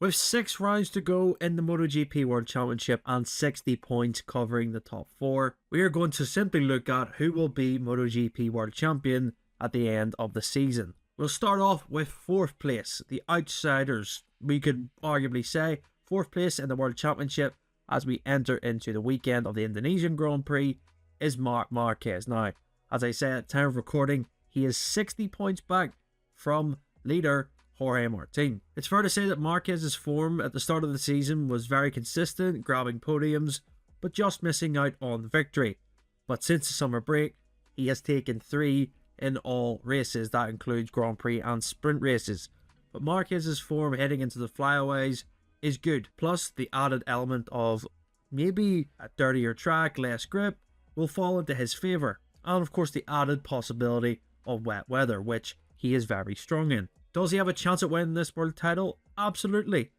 With 6 rounds to go in the MotoGP World Championship and 60 points covering the top 4, we are going to simply look at who will be MotoGP World Champion at the end of the season. We'll start off with 4th place, the outsiders. We could arguably say 4th place in the World Championship as we enter into the weekend of the Indonesian Grand Prix is Marc Marquez. Now, as I say at time of recording, he is 60 points back from leader Jorge Martin. It's fair to say that Marquez's form at the start of the season was very consistent, grabbing podiums, but just missing out on victory. But since the summer break, he has taken 3 in all races. That includes Grand Prix and sprint races. But Marquez's form heading into the flyaways is good. Plus, the added element of maybe a dirtier track, less grip, will fall into his favour. And of course, the added possibility of wet weather, which he is very strong in. Does he have a chance at winning this world title? Absolutely.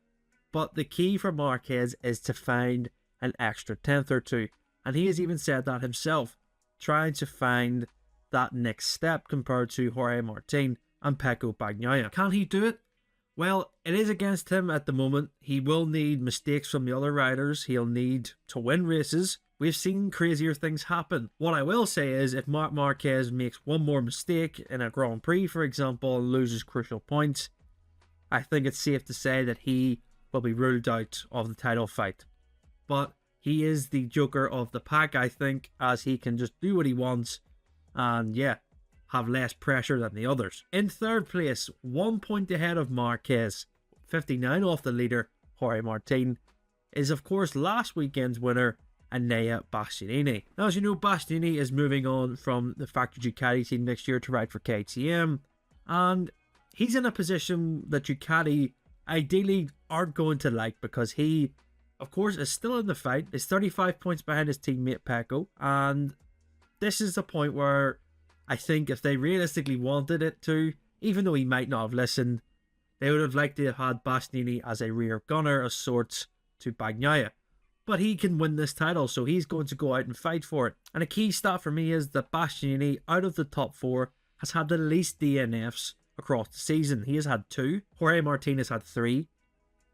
But the key for Marquez is to find an extra 10th or 2. And he has even said that himself, trying to find that next step compared to Jorge Martin and Pecco Bagnaia. Can he do it? Well, it is against him at the moment. He will need mistakes from the other riders. He'll need to win races. We've seen crazier things happen. What I will say is if Marc Marquez makes one more mistake in a Grand Prix, for example, and loses crucial points, I think it's safe to say that he will be ruled out of the title fight. But he is the joker of the pack, I think, as he can just do what he wants and, yeah, have less pressure than the others. In 3rd place, 1 point ahead of Marquez, 59 off the leader, Jorge Martin, is of course last weekend's winner, Enea Bastianini. Now, as you know, Bastianini is moving on from the factory Ducati team next year to ride for KTM, and he's in a position that Ducati ideally aren't going to like because he, of course, is still in the fight, is 35 points behind his teammate Pecco, and this is the point where I think if they realistically wanted it to, even though he might not have listened, they would have liked to have had Bastianini as a rear gunner of sorts to Bagnaia. But he can win this title, so he's going to go out and fight for it. And a key stat for me is that Bastianini, out of the top 4, has had the least DNFs across the season. He has had 2. Jorge Martin has had 3.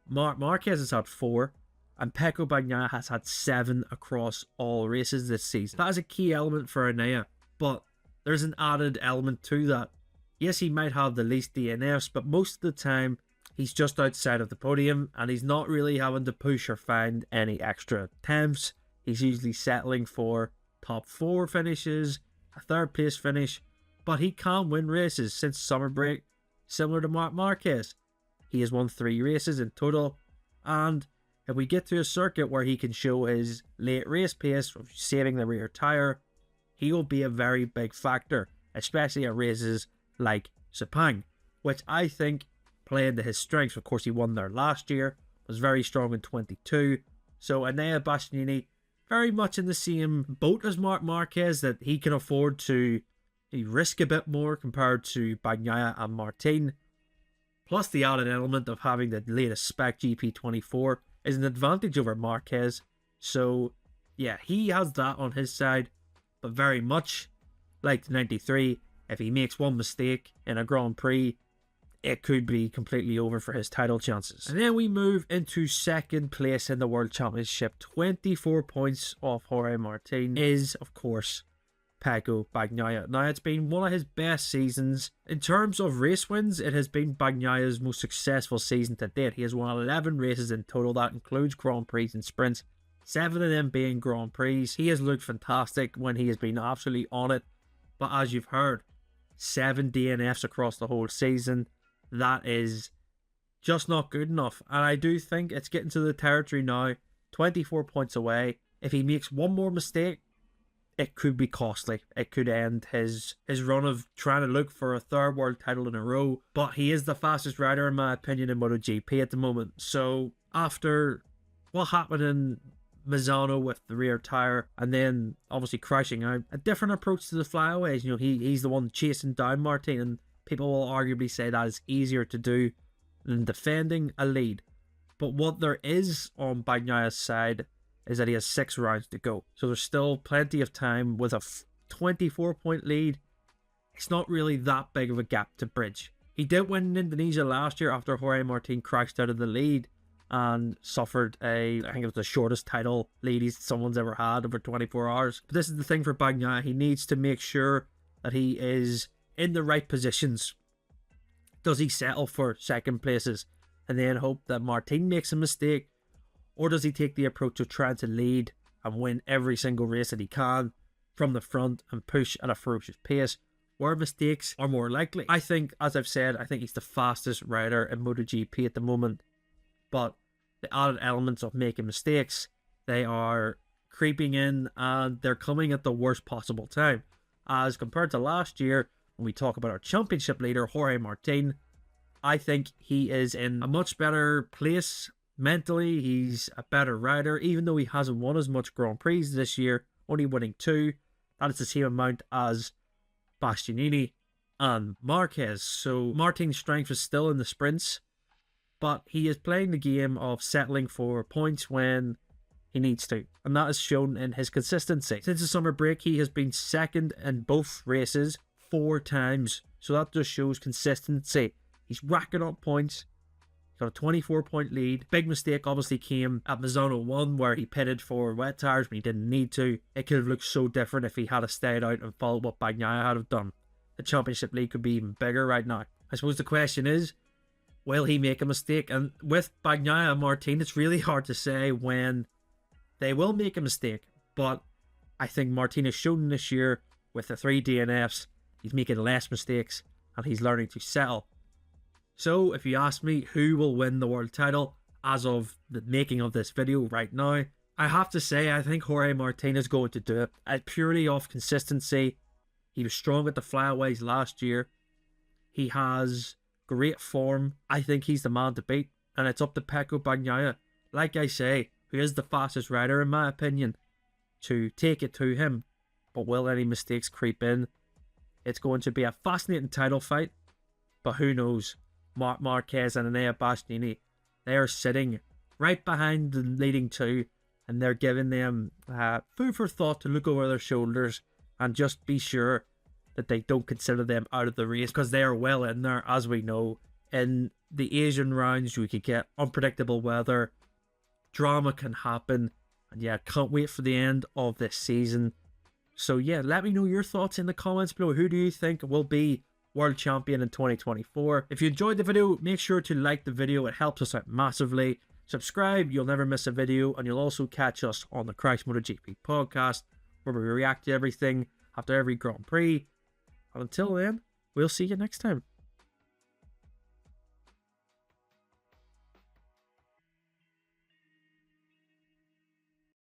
Marc Marquez has had 4. And Pecco Bagnaia has had 7 across all races this season. That is a key element for Enea. But there's an added element to that. Yes, he might have the least DNFs, but most of the time, he's just outside of the podium and he's not really having to push or find any extra attempts. He's usually settling for top 4 finishes, a 3rd place finish, but he can win races since summer break, similar to Marc Marquez. He has won 3 races in total, and if we get to a circuit where he can show his late race pace of saving the rear tyre, he will be a very big factor, especially at races like Sepang, which I think play into his strengths. Of course, he won there last year, was very strong in 22. So Enea Bastianini, very much in the same boat as Marc Marquez, that he can afford to risk a bit more compared to Bagnaia and Martin. Plus the added element of having the latest spec GP24 is an advantage over Marquez. So yeah, he has that on his side, but very much like the 93, if he makes one mistake in a Grand Prix, it could be completely over for his title chances. And then we move into 2nd place in the World Championship. 24 points off Jorge Martin is, of course, Pecco Bagnaia. Now, it's been one of his best seasons. In terms of race wins, it has been Bagnaia's most successful season to date. He has won 11 races in total. That includes Grand Prix and sprints. 7 of them being Grand Prix. He has looked fantastic when he has been absolutely on it. But as you've heard, 7 DNFs across the whole season. That is just not good enough. And I do think it's getting to the territory now. 24 points away. If he makes one more mistake, it could be costly. It could end his run of trying to look for a 3rd world title in a row. But he is the fastest rider, in my opinion, in MotoGP at the moment. So after what happened in Misano with the rear tyre and then obviously crashing out, a different approach to the flyaways. You know, he's the one chasing down Martin, and people will arguably say that is easier to do than defending a lead. But what there is on Bagnaia's side is that he has 6 rounds to go. So there's still plenty of time with a 24-point lead. It's not really that big of a gap to bridge. He did win in Indonesia last year after Jorge Martin crashed out of the lead. and suffered I think it was the shortest title lead someone's ever had, over 24 hours. But this is the thing for Bagnaia. He needs to make sure that he is in the right positions. Does he settle for second places and then hope that Martin makes a mistake? Or does he take the approach of trying to lead and win every single race that he can from the front and push at a ferocious pace, where mistakes are more likely? I think, as I've said, I think he's the fastest rider in MotoGP at the moment. But the added elements of making mistakes, they are creeping in, and they're coming at the worst possible time. As compared to last year, when we talk about our championship leader, Jorge Martin, I think he is in a much better place mentally. He's a better rider, even though he hasn't won as much Grand Prix this year, only winning 2. That is the same amount as Bastianini and Marquez. So Martin's strength is still in the sprints, but he is playing the game of settling for points when he needs to, and that is shown in his consistency. Since the summer break, he has been second in both races 4 times, so that just shows consistency. He's racking up points. He's got a 24-point lead. Big mistake obviously came at Misano 1, where he pitted for wet tires when he didn't need to. It could have looked so different if he had stayed out and followed what Bagnaia had have done. The championship lead could be even bigger right now. I suppose the question is, will he make a mistake? And with Bagnaia and Martin, it's really hard to say when they will make a mistake. But I think Martin has shown this year with the 3 DNFs, he's making less mistakes and he's learning to settle. So if you ask me who will win the world title as of the making of this video right now, I have to say I think Jorge Martin is going to do it. Purely off consistency. He was strong at the flyaways last year. He has great form. I think he's the man to beat, and it's up to Pecco Bagnaia, like I say, who is the fastest rider in my opinion, to take it to him. But will any mistakes creep in? It's going to be a fascinating title fight, but who knows? Marc Marquez and Enea Bastianini, they are sitting right behind the leading 2, and they're giving them food for thought to look over their shoulders and just be sure that they don't consider them out of the race, because they are well in there. As we know, in the Asian rounds we could get unpredictable weather, drama can happen, and yeah, can't wait for the end of this season. So yeah, let me know your thoughts in the comments below. Who do you think will be world champion in 2024? If you enjoyed the video, make sure to like the video. It helps us out massively. Subscribe, you'll never miss a video, and you'll also catch us on the Crash MotoGP podcast, where we react to everything after every Grand Prix. And until then, we'll see you next time.